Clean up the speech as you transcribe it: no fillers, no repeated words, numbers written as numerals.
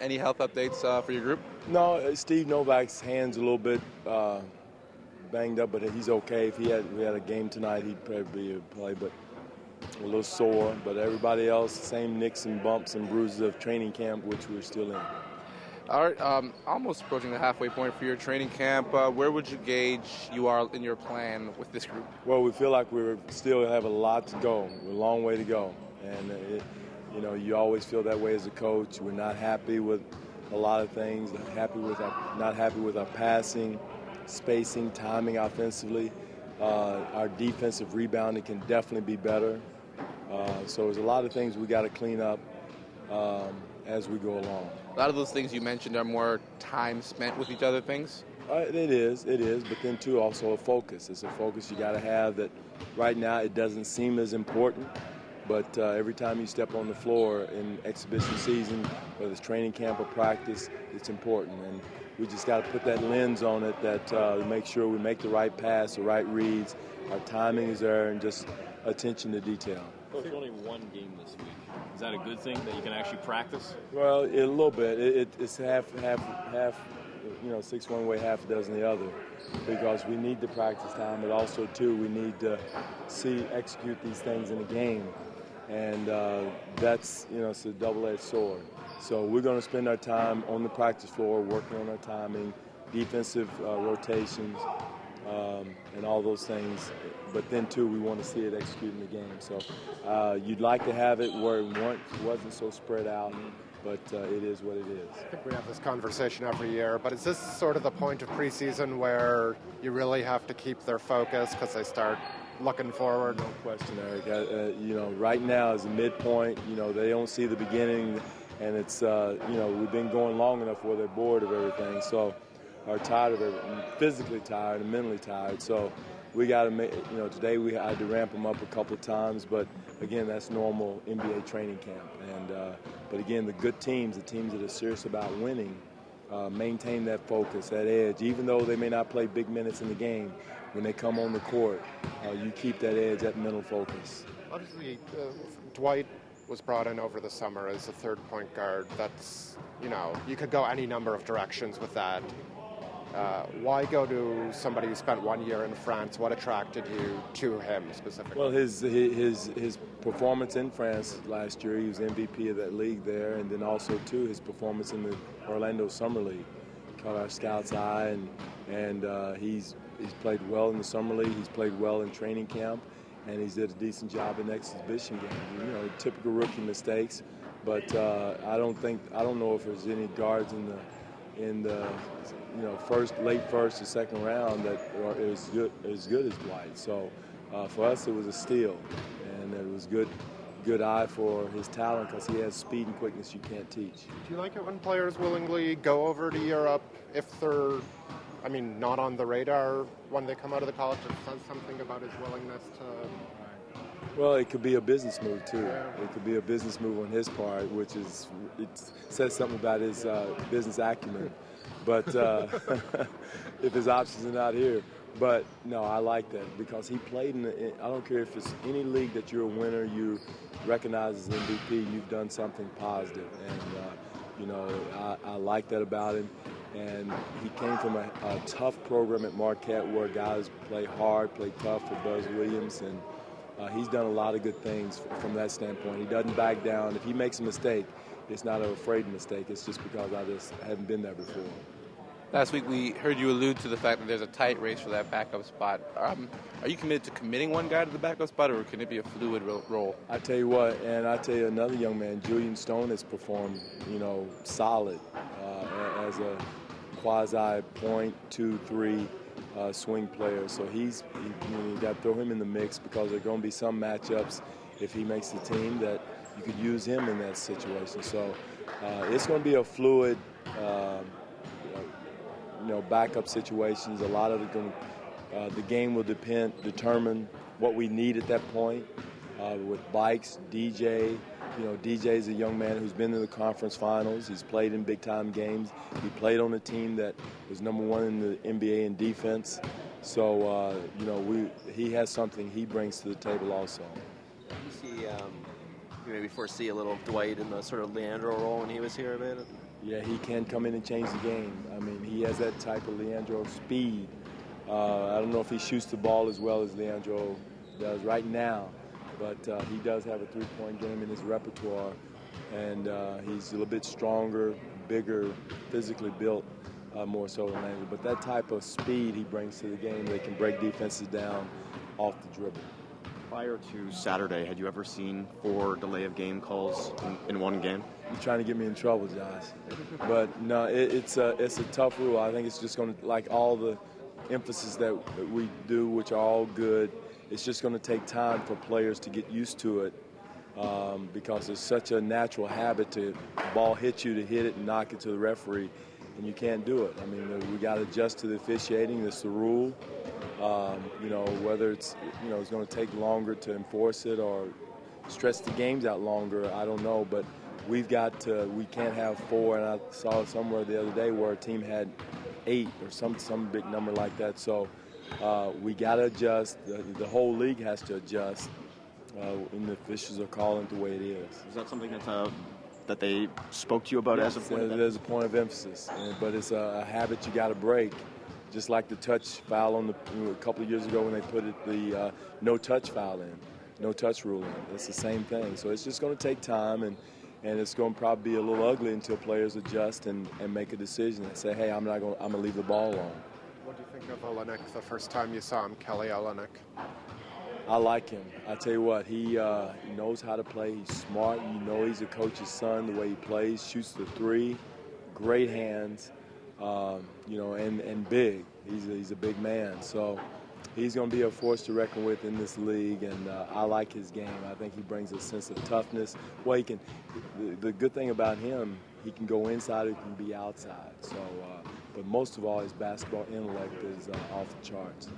Any health updates for your group? No, Steve Novak's hand's a little bit banged up, but he's okay. If we had a game tonight, he'd probably play, but a little sore. But everybody else, same nicks and bumps and bruises of training camp, which we're still in. All right, almost approaching the halfway point for your training camp. Where would you gauge you are in your plan with this group? Well, we feel like we still have a lot to go. We're a long way to go. And, you always feel that way as a coach. We're not happy with a lot of things, not happy with our passing, spacing, timing offensively. Our defensive rebounding can definitely be better. So there's a lot of things we got to clean up as we go along. A lot of those things you mentioned are more time spent with each other things? It is, but then too also a focus. It's a focus you got to have that right now it doesn't seem as important, but every time you step on the floor in exhibition season, whether it's training camp or practice, it's important. And we just got to put that lens on it that make sure we make the right pass, the right reads, our timing is there, and just attention to detail. Coach, only one game this week. Is that a good thing that you can actually practice? Well, a little bit. It's half. 6 one way, half a dozen the other, because we need the practice time, but also too we need to execute these things in a game, and that's it's a double-edged sword. So we're going to spend our time on the practice floor working on our timing, defensive rotations, and all those things. But then, too, we want to see it executed in the game. So you'd like to have it where it wasn't so spread out, but it is what it is. I think we have this conversation every year, but is this sort of the point of preseason where you really have to keep their focus because they start looking forward? No question, Eric. Right now is the midpoint. They don't see the beginning, and it's, we've been going long enough where they're bored of everything. So are tired of it, physically tired and mentally tired. So we got to make, today we had to ramp them up a couple of times, but again, that's normal NBA training camp. And but again, the good teams, the teams that are serious about winning, maintain that focus, that edge. Even though they may not play big minutes in the game, when they come on the court, you keep that edge, that mental focus. Obviously, Dwight was brought in over the summer as a third point guard. That's, you could go any number of directions with that. Why go to somebody who spent 1 year in France? What attracted you to him specifically? Well, his performance in France last year, he was MVP of that league there, and then also, too, his performance in the Orlando Summer League caught our scouts' eye, and he's played well in the Summer League. He's played well in training camp, and he's did a decent job in exhibition games. Typical rookie mistakes, but I don't know if there's any guards in the late first or second round that are as good as Dwight. So for us, it was a steal, and it was good eye for his talent because he has speed and quickness you can't teach. Do you like it when players willingly go over to Europe if they're, not on the radar when they come out of the college? It says something about his willingness to. Well, it could be a business move too. It could be a business move on his part, which it says something about his business acumen. But if his options are not here. But, no, I like that because he played I don't care if it's any league that you're a winner, you recognize as MVP, you've done something positive. And, I like that about him. And he came from a tough program at Marquette where guys play hard, play tough for Buzz Williams. And he's done a lot of good things from that standpoint. He doesn't back down. If he makes a mistake, it's not an afraid mistake. It's just because I just haven't been there before. Last week we heard you allude to the fact that there's a tight race for that backup spot. Are you committed to committing one guy to the backup spot, or can it be a fluid role? I tell you what, and I tell you another young man, Julian Stone has performed, solid as a quasi point 2-3 swing player. So you got to throw him in the mix because there are going to be some matchups if he makes the team that you could use him in that situation. So it's going to be a fluid. Backup situations. A lot of the game will determine what we need at that point. With Bikes, DJ, DJ's a young man who's been to the conference finals. He's played in big-time games. He played on a team that was number one in the NBA in defense. So, he has something he brings to the table also. You maybe foresee a little Dwight in the sort of Leandro role when he was here a bit? Yeah, he can come in and change the game. I mean, he has that type of Leandro speed. I don't know if he shoots the ball as well as Leandro does right now, but he does have a three-point game in his repertoire, and he's a little bit stronger, bigger, physically built, more so than Leandro. But that type of speed he brings to the game, they can break defenses down off the dribble. Prior to Saturday, had you ever seen 4 delay of game calls in one game? You're trying to get me in trouble, Josh. But no, it's a tough rule. I think it's just going to, like all the emphasis that we do, which are all good, it's just going to take time for players to get used to it because it's such a natural habit to ball hit you, to hit it and knock it to the referee, and you can't do it. I mean, we got to adjust to the officiating. That's the rule. Whether it's going to take longer to enforce it or stretch the games out longer, I don't know. But we can't have 4. And I saw somewhere the other day where a team had 8 or some big number like that. So we got to adjust. The whole league has to adjust, and the officials are calling it the way it is. Is that something that they spoke to you about as a point of emphasis? There's a point of emphasis, but it's a habit you got to break. Just like the touch foul a couple of years ago when they put the no-touch foul in, no-touch rule in. It's the same thing. So it's just going to take time, and it's going to probably be a little ugly until players adjust and make a decision and say, hey, I'm going to leave the ball alone. What do you think of Olynyk the first time you saw him, Kelly Olynyk? I like him. I tell you what, he knows how to play. He's smart. He's a coach's son, the way he plays, shoots the 3, great hands. And big. He's a big man. So he's going to be a force to reckon with in this league, and I like his game. I think he brings a sense of toughness. Well, the good thing about him, he can go inside, he can be outside. So, but most of all, his basketball intellect is off the charts.